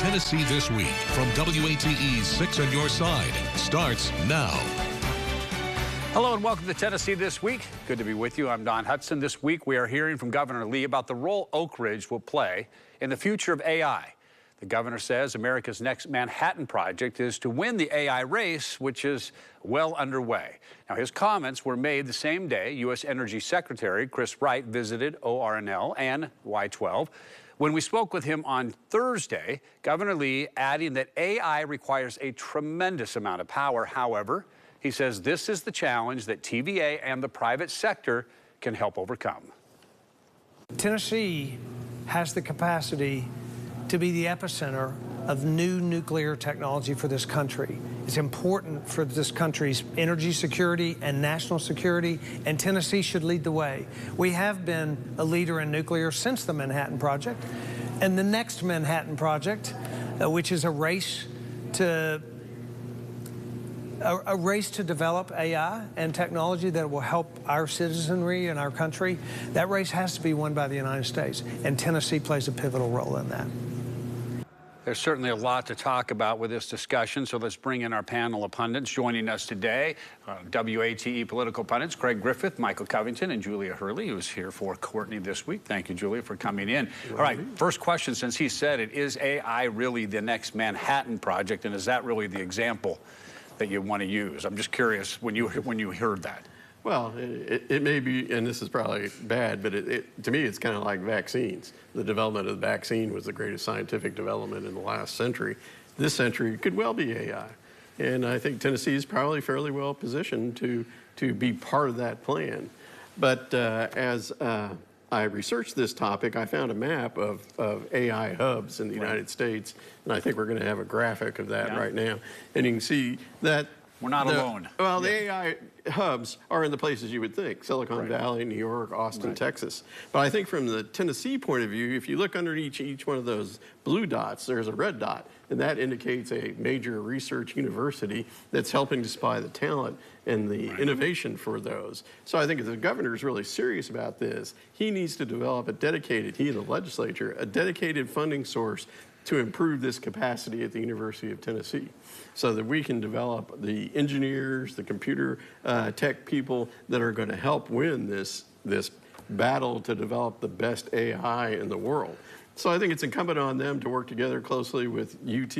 Tennessee This Week from WATE's 6 on Your Side starts now. Hello and welcome to Tennessee This Week. Good to be with you. I'm Don Hudson. This week we are hearing from Governor Lee about the role Oak Ridge will play in the future of AI. The governor says America's next Manhattan project is to win the AI race, which is well underway. Now, his comments were made the same day U.S. Energy Secretary Chris Wright visited ORNL and Y-12. When we spoke with him on Thursday, Governor Lee adding that AI requires a tremendous amount of power. However, he says this is the challenge that TVA and the private sector can help overcome. Tennessee has the capacity to be the epicenter of new nuclear technology for this country. It's important for this country's energy security and national security, and Tennessee should lead the way. We have been a leader in nuclear since the Manhattan Project, and the next Manhattan Project, which is a race to develop AI and technology that will help our citizenry and our country, that race has to be won by the United States, and Tennessee plays a pivotal role in that. There's certainly a lot to talk about with this discussion, so let's bring in our panel of pundits. Joining us today, WATE political pundits, Craig Griffith, Michael Covington, and Julia Hurley, who's here for Courtney this week. Thank you, Julia, for coming in. All right, first question, since he said it, is AI really the next Manhattan Project, and is that really the example that you want to use? I'm just curious when you heard that. Well, it may be, and this is probably bad, but to me it's kind of like vaccines. The development of the vaccine was the greatest scientific development in the last century. This century could well be AI. And I think Tennessee is probably fairly well positioned to be part of that plan. But as I researched this topic, I found a map of AI hubs in the United States, and I think we're going to have a graphic of that right now. And you can see that we're not alone. Well, the AI hubs are in the places you would think, Silicon Valley, New York, Austin, Texas. But I think from the Tennessee point of view, if you look underneath each one of those blue dots, there's a red dot, and that indicates a major research university that's helping to supply the talent and the innovation for those. So I think if the governor is really serious about this, he needs to develop a dedicated, he and the legislature, a dedicated funding source to improve this capacity at the University of Tennessee so that we can develop the engineers, the computer tech people that are going to help win this battle to develop the best AI in the world. So I think it's incumbent on them to work together closely with UT,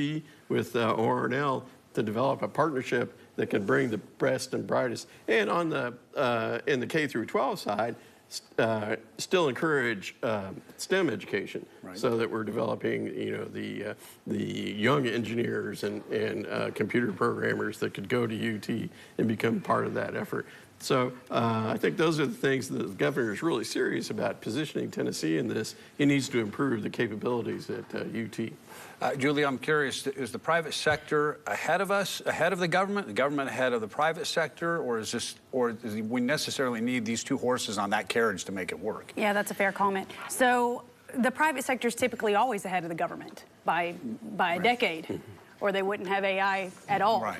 with ORNL, to develop a partnership that can bring the best and brightest. And on the in the K through 12 side, still encourage STEM education, so that we're developing, the young engineers and computer programmers that could go to UT and become part of that effort. So I think those are the things that the governor is really serious about positioning Tennessee in this. He needs to improve the capabilities at UT. Julia, I'm curious, is the private sector ahead of us, ahead of the government ahead of the private sector, or do we necessarily need these two horses on that carriage to make it work? Yeah, that's a fair comment. So the private sector is typically always ahead of the government by a decade, or they wouldn't have AI at all,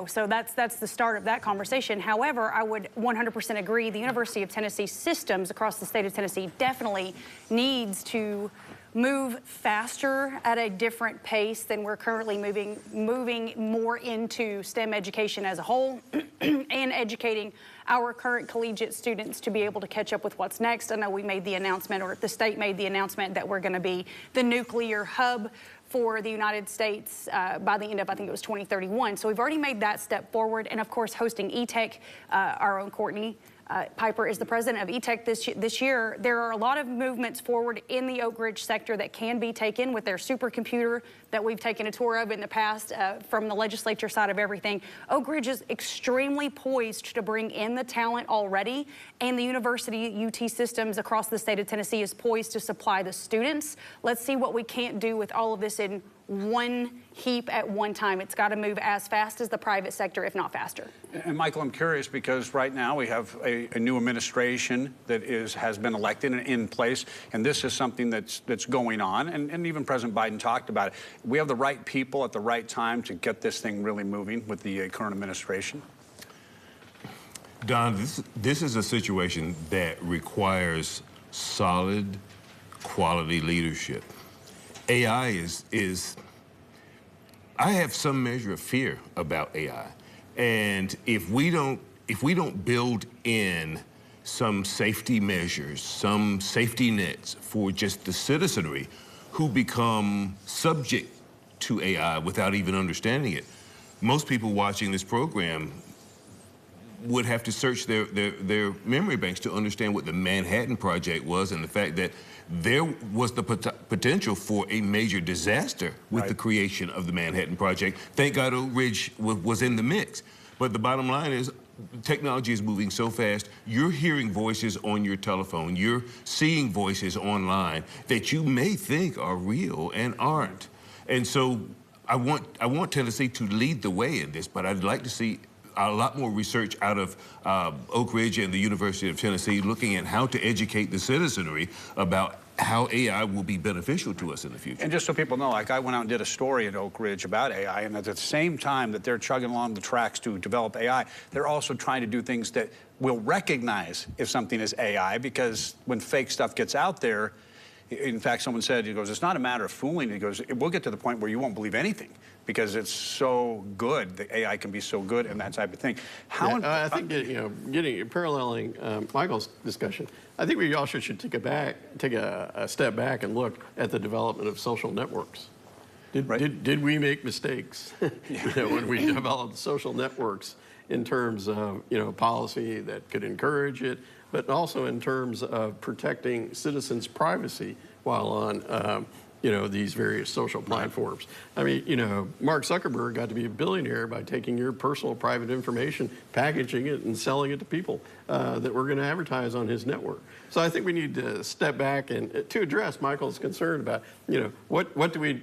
So that's the start of that conversation. However, I would 100% agree, the University of Tennessee systems across the state of Tennessee definitely needs to move faster at a different pace than we're currently moving more into STEM education as a whole and educating our current collegiate students to be able to catch up with what's next. I know we made the announcement, or the state made the announcement, that we're going to be the nuclear hub for the United States by the end of, I think it was 2031. So we've already made that step forward. And of course, hosting eTech, our own Courtney Piper is the president of eTech this year. There are a lot of movements forward in the Oak Ridge sector that can be taken with their supercomputer that we've taken a tour of in the past from the legislature side of everything. Oak Ridge is extremely poised to bring in the talent already, and the University UT systems across the state of Tennessee is poised to supply the students. Let's see what we can't do with all of this in one heap at one time. It's got to move as fast as the private sector, if not faster. And Michael, I'm curious because right now we have a new administration that has been elected and in place, and this is something that's going on, and even President Biden talked about it. We have the right people at the right time to get this thing really moving with the current administration. Don, this is a situation that requires solid, quality leadership. AI is I have some measure of fear about AI. And if we don't build in some safety measures, some safety nets for just the citizenry who become subject to AI without even understanding it, most people watching this program would have to search their memory banks to understand what the Manhattan Project was and the fact that there was the potential for a major disaster with the creation of the Manhattan Project. Thank God Oak Ridge was in the mix. But the bottom line is, technology is moving so fast, you're hearing voices on your telephone, you're seeing voices online that you may think are real and aren't. And so I want Tennessee to lead the way in this, but I'd like to see a lot more research out of Oak Ridge and the University of Tennessee looking at how to educate the citizenry about how AI will be beneficial to us in the future. And just so people know, like I went out and did a story at Oak Ridge about AI, and at the same time that they're chugging along the tracks to develop AI, they're also trying to do things that will recognize if something is AI, because when fake stuff gets out there, in fact, someone said, he goes, it's not a matter of fooling. He goes, it will get to the point where you won't believe anything because it's so good. The AI can be so good and that type of thing. I think, paralleling Michael's discussion, I think we also should take a step back and look at the development of social networks. Did we make mistakes when we developed social networks in terms of policy that could encourage it, but also in terms of protecting citizens' privacy while on these various social platforms. I mean, Mark Zuckerberg got to be a billionaire by taking your personal private information, packaging it, and selling it to people that were going to advertise on his network. So I think we need to step back and to address Michael's concern about, what do we,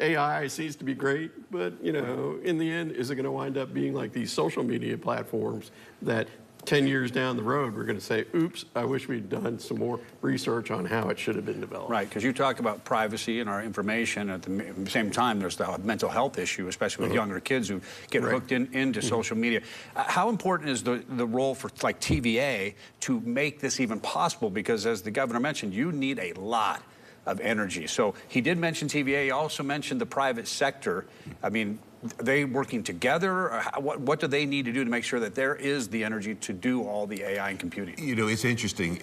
AI seems to be great, but, in the end, is it going to wind up being like these social media platforms that 10 years down the road, we're going to say, oops, I wish we'd done some more research on how it should have been developed. Right, because you talk about privacy and our information. At the same time, there's the mental health issue, especially with younger kids who get hooked into social media. How important is the role for like TVA to make this even possible? Because as the governor mentioned, you need a lot of energy. So he did mention TVA. He also mentioned the private sector. I mean, are they working together? Or what do they need to do to make sure that there is the energy to do all the AI and computing? It's interesting.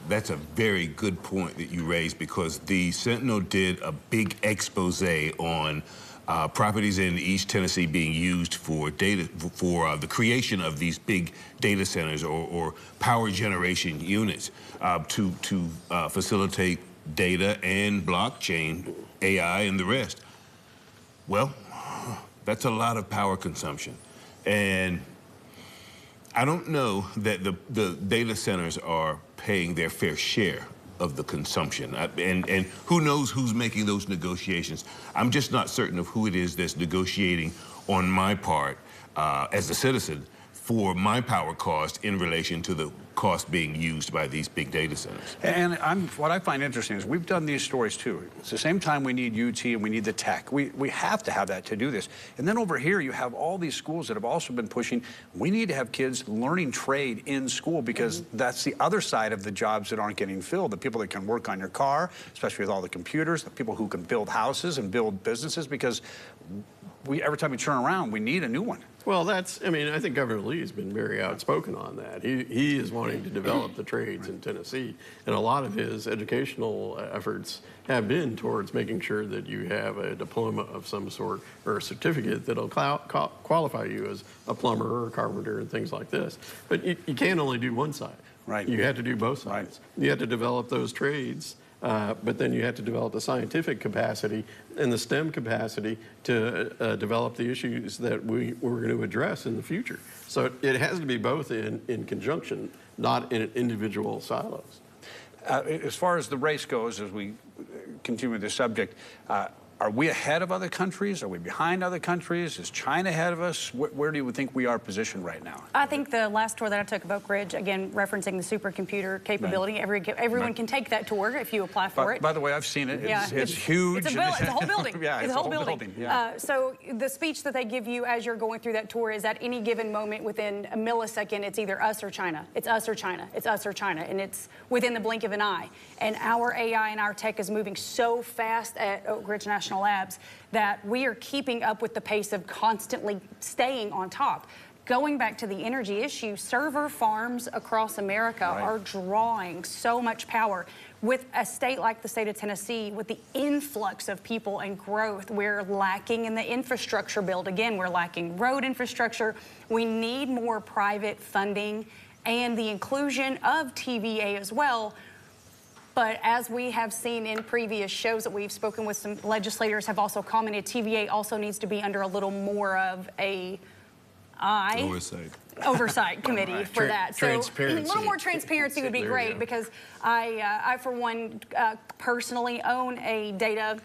That's a very good point that you raised, because the Sentinel did a big expose on properties in East Tennessee being used for the creation of these big data centers or power generation units to facilitate data and blockchain, AI, and the rest. Well, that's a lot of power consumption. And I don't know that the data centers are paying their fair share of the consumption. And who knows who's making those negotiations. I'm just not certain of who it is that's negotiating on my part as a citizen for my power cost in relation to the cost being used by these big data centers. And what I find interesting is we've done these stories too. It's the same time we need UT and we need the tech. We have to have that to do this. And then over here you have all these schools that have also been pushing, we need to have kids learning trade in school, because that's the other side of the jobs that aren't getting filled. The people that can work on your car, especially with all the computers, the people who can build houses and build businesses, because every time we turn around, we need a new one. Well, I think Governor Lee has been very outspoken on that. He is wanting to develop the trades in Tennessee, and a lot of his educational efforts have been towards making sure that you have a diploma of some sort or a certificate that'll qualify you as a plumber or a carpenter and things like this. But you can't only do one side. Right. You have to do both sides. Right. You have to develop those trades. But then you have to develop the scientific capacity and the STEM capacity to develop the issues that we're going to address in the future. So it has to be both in conjunction, not in individual silos. As far as the race goes, as we continue with this subject, are we ahead of other countries? Are we behind other countries? Is China ahead of us? Where do you think we are positioned right now? I think the last tour that I took of Oak Ridge, again, referencing the supercomputer capability, everyone can take that tour if you apply for it. By the way, I've seen it. It's huge. It's a whole building. Yeah, it's a whole building. Yeah. So the speech that they give you as you're going through that tour is at any given moment within a millisecond, it's either us or China. It's us or China. It's us or China. And it's within the blink of an eye. And our AI and our tech is moving so fast at Oak Ridge National national labs, that we are keeping up with the pace of constantly staying on top. Going back to the energy issue, server farms across America are drawing so much power. With a state like the state of Tennessee, with the influx of people and growth, we're lacking in the infrastructure build. Again, we're lacking road infrastructure. We need more private funding and the inclusion of TVA as well. But as we have seen in previous shows that we've spoken with, some legislators have also commented, TVA also needs to be under a little more of a oversight committee for that. So a little more transparency would be great, because I for one, personally own a data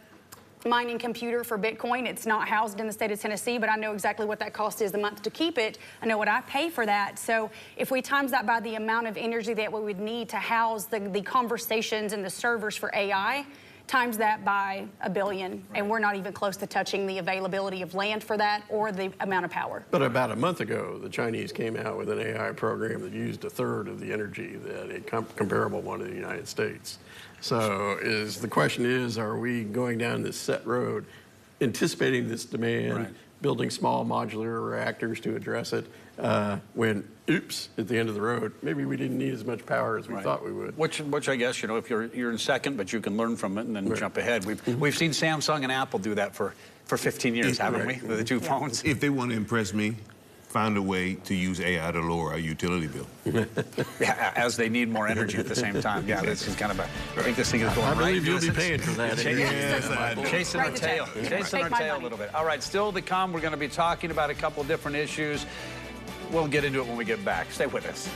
mining computer for Bitcoin. It's not housed in the state of Tennessee, but I know exactly what that cost is a month to keep it. I know what I pay for that. So if we times that by the amount of energy that we would need to house the conversations and the servers for AI, times that by $1 billion, and we're not even close to touching the availability of land for that or the amount of power. But about a month ago, the Chinese came out with an AI program that used 1/3 of the energy that a comparable one in the United States. So the question is, are we going down this set road, anticipating this demand, building small modular reactors to address it, when, oops, at the end of the road, maybe we didn't need as much power as we thought we would. Which I guess, you know, if you're in second, but you can learn from it and then jump ahead. We've seen Samsung and Apple do that for 15 years, haven't we, with the two phones? If they want to impress me, find a way to use AI to lower our utility bill. Yeah, as they need more energy at the same time. Yeah, this is kind of I think this thing is going right. I believe you'll be paying for that. Chasing our tail. Chasing our tail a little bit. All right, still to come, we're going to be talking about a couple different issues. We'll get into it when we get back. Stay with us.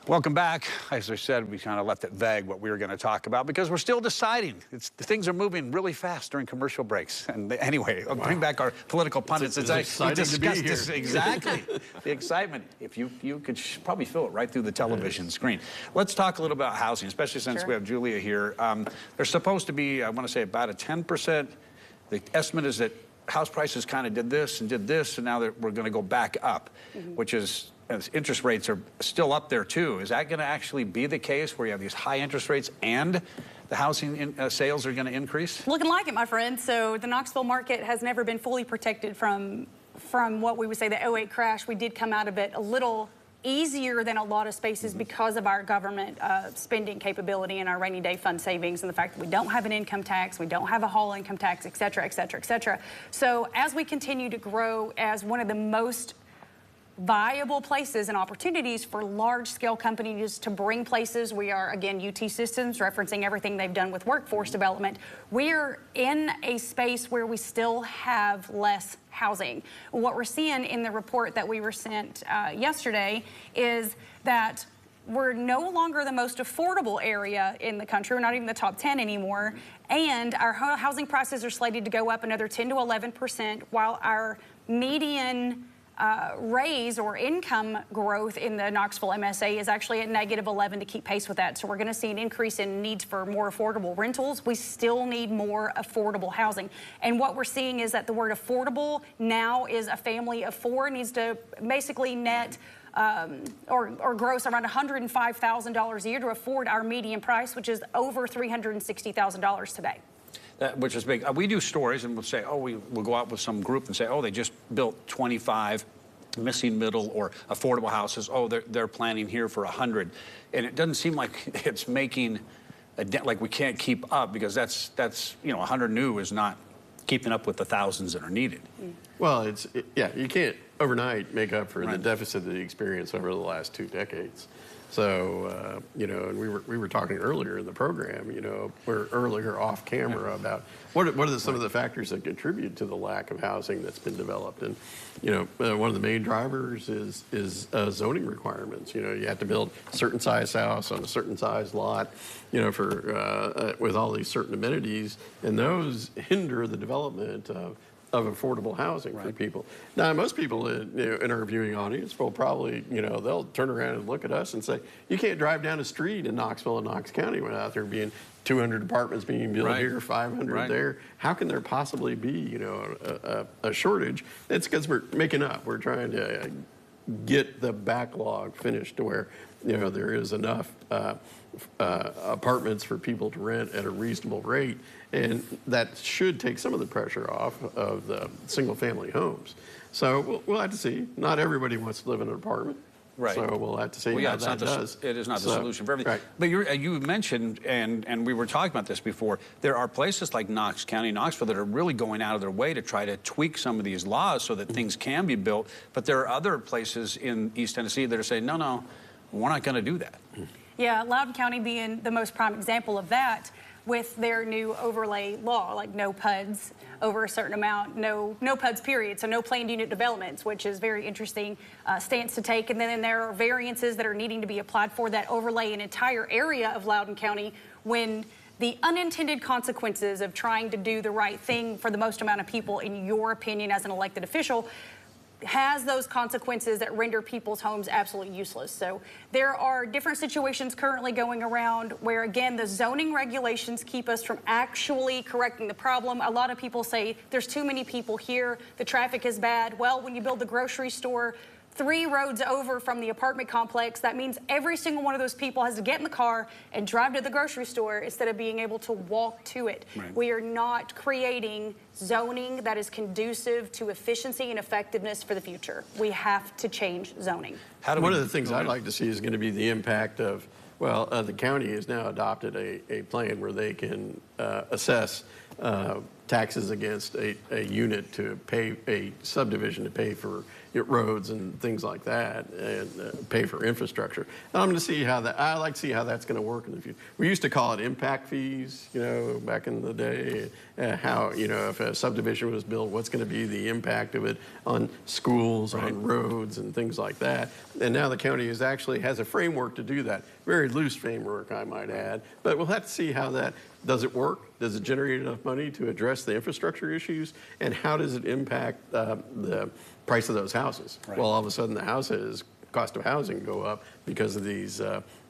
Welcome back. As I said, we kind of left it vague what we were going to talk about because we're still deciding. Things are moving really fast during commercial breaks. And anyway, I'll bring back our political pundits. It's exciting to be here. Exactly. The excitement. If you could probably feel it right through the television screen. Let's talk a little about housing, especially since we have Julia here. There's supposed to be, I want to say, about a 10%. The estimate is that house prices kind of did this, and now we're going to go back up, which is, as interest rates are still up there too. Is that going to actually be the case where you have these high interest rates and the housing sales are going to increase? Looking like it, my friend. So the Knoxville market has never been fully protected from what we would say the 08 crash. We did come out of it a little easier than a lot of spaces because of our government spending capability and our rainy day fund savings, and the fact that we don't have an income tax, we don't have a hall income tax, et cetera, et cetera, et cetera. So as we continue to grow as one of the most viable places and opportunities for large-scale companies to bring places. We are, again, UT Systems, referencing everything they've done with workforce development. We're in a space where we still have less housing. What we're seeing in the report that we were sent yesterday is that we're no longer the most affordable area in the country. We're not even the top 10 anymore. And our housing prices are slated to go up another 10 to 11%, while our median raise or income growth in the Knoxville MSA is actually at -11 to keep pace with that. So we're going to see an increase in needs for more affordable rentals. We still need more affordable housing. And what we're seeing is that the word affordable now is a family of four needs to basically net or gross around $105,000 a year to afford our median price, which is over $360,000 today. Which is big. We do stories and we'll say, oh, we'll go out with some group and say, oh, they just built 25 missing middle or affordable houses. Oh, they're planning here for 100. And it doesn't seem like it's making a dent, like we can't keep up, because that's 100 new is not keeping up with the thousands that are needed. Well, you can't overnight make up for the deficit that you experienced over the last 2 decades. So, and we were talking earlier in the program, we're earlier off camera about what are some of the factors that contribute to the lack of housing that's been developed. And, one of the main drivers is zoning requirements. You have to build a certain size house on a certain size lot, with all these certain amenities, and those hinder the development of affordable housing for people. Now, most people in our viewing audience will probably, they'll turn around and look at us and say, you can't drive down a street in Knoxville and Knox County without there being 200 apartments being built here, 500 there. How can there possibly be, a shortage? It's because we're making up. We're trying to get the backlog finished to where, you know, there is enough apartments for people to rent at a reasonable rate, and that should take some of the pressure off of the single-family homes. So we'll have to see. Not everybody wants to live in an apartment. Right. So we'll have to see how that does. It is not the solution for everything. Right. But you mentioned, and we were talking about this before, there are places like Knox County, Knoxville, that are really going out of their way to try to tweak some of these laws so that things can be built. But there are other places in East Tennessee that are saying, no, we're not going to do that. Yeah, Loudoun County being the most prime example of that, with their new overlay law, like no PUDs over a certain amount, no PUDs period, so no planned unit developments, which is very interesting stance to take. And then there are variances that are needing to be applied for that overlay an entire area of Loudoun County, when the unintended consequences of trying to do the right thing for the most amount of people, in your opinion as an elected official, has those consequences that render people's homes absolutely useless. So there are different situations currently going around where, again, the zoning regulations keep us from actually correcting the problem. A lot of people say there's too many people here, the traffic is bad. Well, when you build the grocery store 3 roads over from the apartment complex, that means every single one of those people has to get in the car and drive to the grocery store instead of being able to walk to it. Right. We are not creating zoning that is conducive to efficiency and effectiveness for the future. We have to change zoning. One of the things I'd like to see is going to be the impact of, well, the county has now adopted a plan where they can assess taxes against a unit to pay, a subdivision to pay for roads and things like that, and pay for infrastructure. And I'm going to see how that, I like to see how that's going to work in the future. We used to call it impact fees, you know, back in the day, how, you know, if a subdivision was built, what's going to be the impact of it on schools, on roads and things like that. And now the county is actually has a framework to do that. Very loose framework, I might add, but we'll have to see how that, does it work? Does it generate enough money to address the infrastructure issues? And how does it impact the price of those houses? Right. Well, all of a sudden the cost of housing go up because of these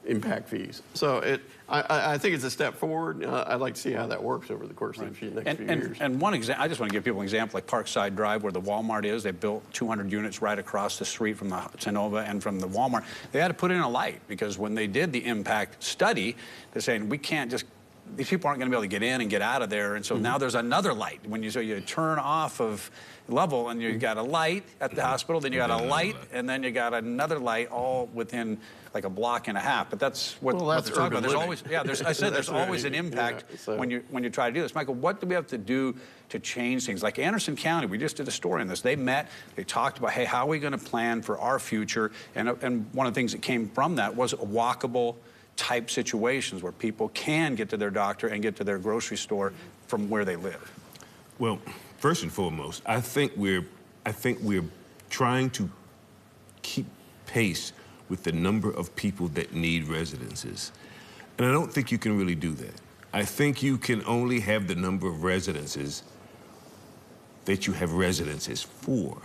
impact fees. So I think it's a step forward. I'd like to see how that works over the course of the next few years. And one example, I just want to give people an example, like Parkside Drive, where the Walmart is. They built 200 units right across the street from the Sonova and from the Walmart. They had to put in a light because when they did the impact study, they're saying we can't just, these people aren't going to be able to get in and get out of there. And so now there's another light. When you turn off of level and you got a light at the hospital, then you got a light, and then you got another light, all within like a block and a half. But that's what they're talking about. There's always, there's always an impact when you try to do this. Michael, what do we have to do to change things? Like Anderson County, we just did a story on this. They met, they talked about, hey, how are we going to plan for our future? And one of the things that came from that was walkable type situations where people can get to their doctor and get to their grocery store from where they live. Well, first and foremost, I think we're trying to keep pace with the number of people that need residences. And I don't think you can really do that. I think you can only have the number of residences that you have residences for.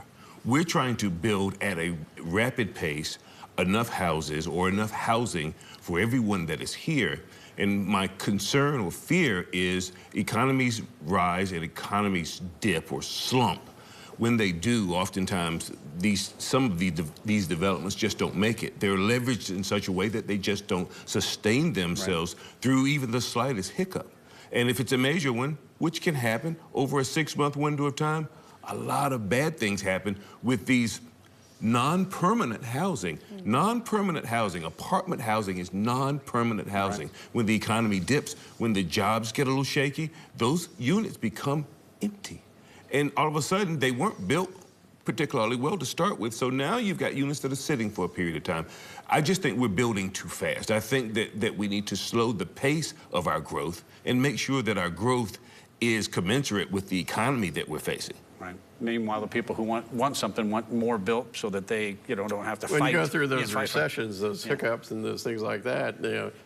We're trying to build at a rapid pace enough houses or enough housing for everyone that is here. And my concern or fear is economies rise and economies dip or slump. When they do, oftentimes some of these developments just don't make it. They're leveraged in such a way that they just don't sustain themselves through even the slightest hiccup. And if it's a major one, which can happen over a 6-month window of time, a lot of bad things happen with these non-permanent housing. Non-permanent housing, apartment housing is non-permanent housing. When the economy dips, when the jobs get a little shaky, those units become empty. And all of a sudden, they weren't built particularly well to start with, so now you've got units that are sitting for a period of time. I just think we're building too fast. I think that we need to slow the pace of our growth and make sure that our growth is commensurate with the economy that we're facing. Right. Meanwhile, the people who want something want more built so that they, don't have to fight. When you go through those recessions, those hiccups and those things like that,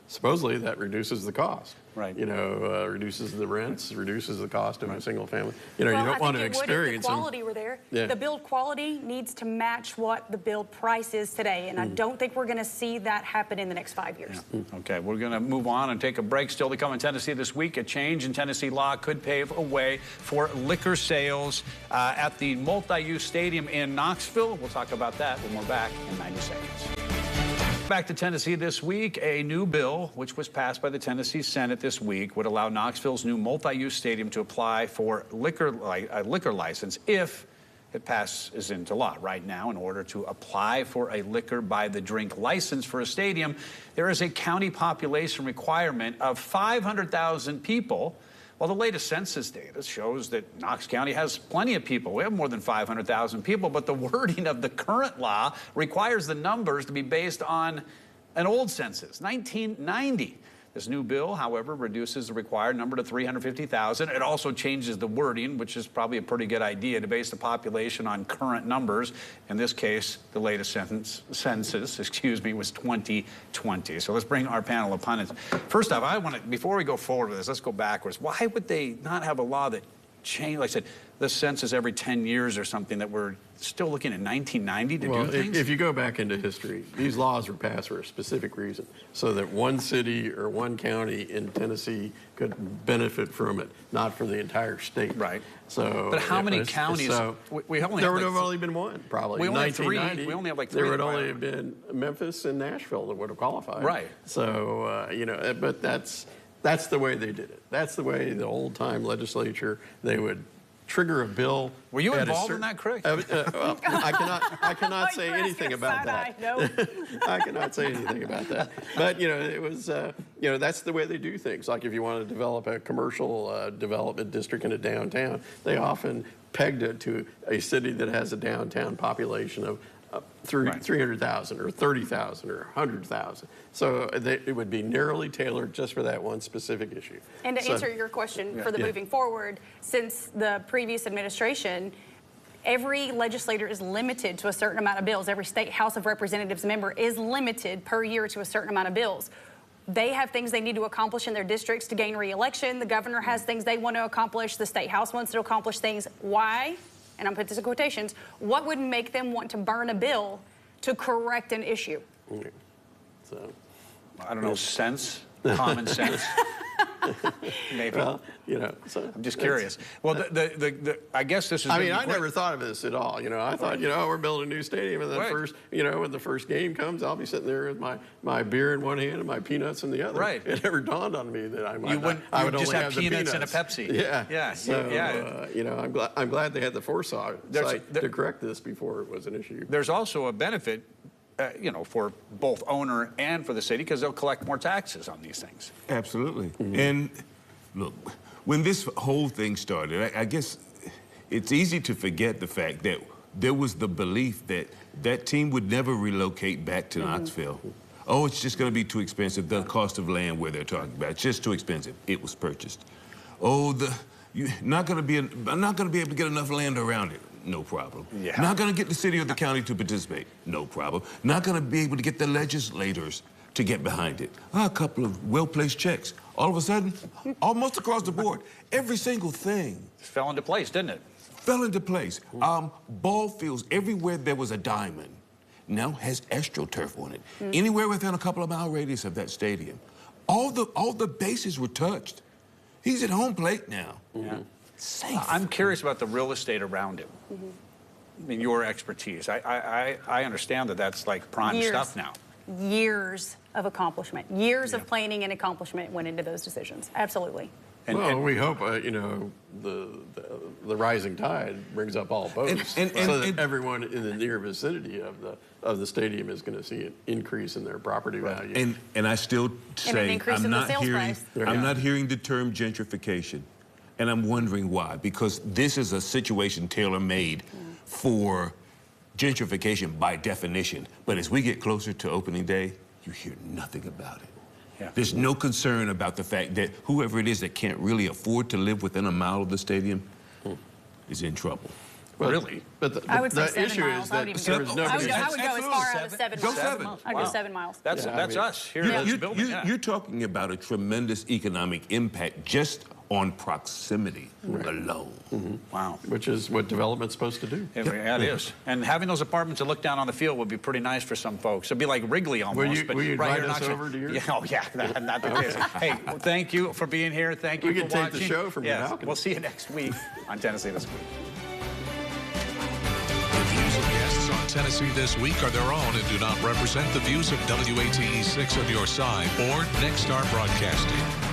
supposedly that reduces the cost. Right. Reduces the rents, reduces the cost of a single family. You Well, don't want to experience if the quality were there. Yeah. The build quality needs to match what the build price is today, and I don't think we're going to see that happen in the next 5 years. Okay, we're going to move on and take a break. Still to come in Tennessee this week, a change in Tennessee law could pave a way for liquor sales at at the multi-use stadium in Knoxville. We'll talk about that when we're back in 90 seconds. Back to Tennessee this week. A new bill, which was passed by the Tennessee Senate this week, would allow Knoxville's new multi-use stadium to apply for a liquor license if it passes into law. Right now, in order to apply for a liquor by the drink license for a stadium, there is a county population requirement of 500,000 people. Well, the latest census data shows that Knox County has plenty of people. We have more than 500,000 people, but the wording of the current law requires the numbers to be based on an old census, 1990. This new bill, however, reduces the required number to 350,000. It also changes the wording, which is probably a pretty good idea, to base the population on current numbers. In this case, the latest census, was 2020. So let's bring our panel of pundits. First off, before we go forward with this, let's go backwards. Why would they not have a law that changed, like I said, the census every 10 years or something, that we're still looking at 1990 to do things? If you go back into history, these laws were passed for a specific reason, so that one city or one county in Tennessee could benefit from it, not for the entire state. Right. So, but how many counties? We only there would have only been one, probably. We only have three. We only have like three. There would only have been Memphis and Nashville that would have qualified. Right. So but that's the way they did it. That's the way the old-time legislature, they would trigger a bill. Were you involved in that, Craig? Well, I cannot say anything about that. I cannot say anything about that. But it was that's the way they do things. Like if you want to develop a commercial development district in a downtown, they often pegged it to a city that has a downtown population of 300,000 or 30,000 or 100,000. So it would be narrowly tailored just for that one specific issue. And to answer your question for the moving forward, since the previous administration, every legislator is limited to a certain amount of bills. Every state House of Representatives member is limited per year to a certain amount of bills. They have things they need to accomplish in their districts to gain re-election. The governor has things they want to accomplish. The state house wants to accomplish things. Why? And I'm putting this in quotations, what would make them want to burn a bill to correct an issue? So, I don't know, sense, common sense. Maybe. Well, so I'm just curious. Well, I guess this is. I mean, I never thought of this at all. I thought, we're building a new stadium, and then when the first game comes, I'll be sitting there with my beer in one hand and my peanuts in the other. Right. It never dawned on me that I would just only have peanuts and a Pepsi. Yeah. Yeah. So, I'm glad they had the foresight to correct this before it was an issue. There's also a benefit, for both owner and for the city, because they'll collect more taxes on these things. Absolutely. And look, when this whole thing started, I guess it's easy to forget the fact that there was the belief that that team would never relocate back to Knoxville. Oh, it's just going to be too expensive. The cost of land where they're talking about, it's just too expensive. It was purchased. Oh, I'm not going to be able to get enough land around it. No problem. Yeah. Not going to get the city or the county to participate. No problem. Not going to be able to get the legislators to get behind it. A couple of well-placed checks. All of a sudden, almost across the board, every single thing Fell into place, didn't it? fell into place. Ball fields, everywhere there was a diamond, now has AstroTurf on it. Anywhere within a couple of mile radius of that stadium. All the bases were touched. He's at home plate now. Yeah. Safe. I'm curious about the real estate around him. I mean, your expertise. I understand that that's like prime stuff now. Years of accomplishment, years of planning and accomplishment went into those decisions. Absolutely. And we hope, the rising tide brings up all boats, so that everyone in the near vicinity of the stadium is going to see an increase in their property value. And I still say I'm not hearing the term gentrification, and I'm wondering why. Because this is a situation tailor-made for gentrification by definition. But as we get closer to opening day, you hear nothing about it. Yeah. There's no concern about the fact that whoever it is that can't really afford to live within a mile of the stadium is in trouble. Well, really? But I would say the 7 issue miles. is that there was no. I would go as far out as 7 miles. Go 7. I'd go 7 miles. That's us here in this building. You're talking about a tremendous economic impact just on proximity alone. Wow. Which is what development's supposed to do. Yeah, it is. And having those apartments that look down on the field would be pretty nice for some folks. It'd be like Wrigley almost. Will you right invite here us over to yours? Yeah, not the case. Hey, well, thank you for being here. Thank you for watching. We can take the show from your balcony. We'll see you next week on Tennessee This Week. on Tennessee This Week are their own and do not represent the views of WATE 6 on your side or Next Star Broadcasting.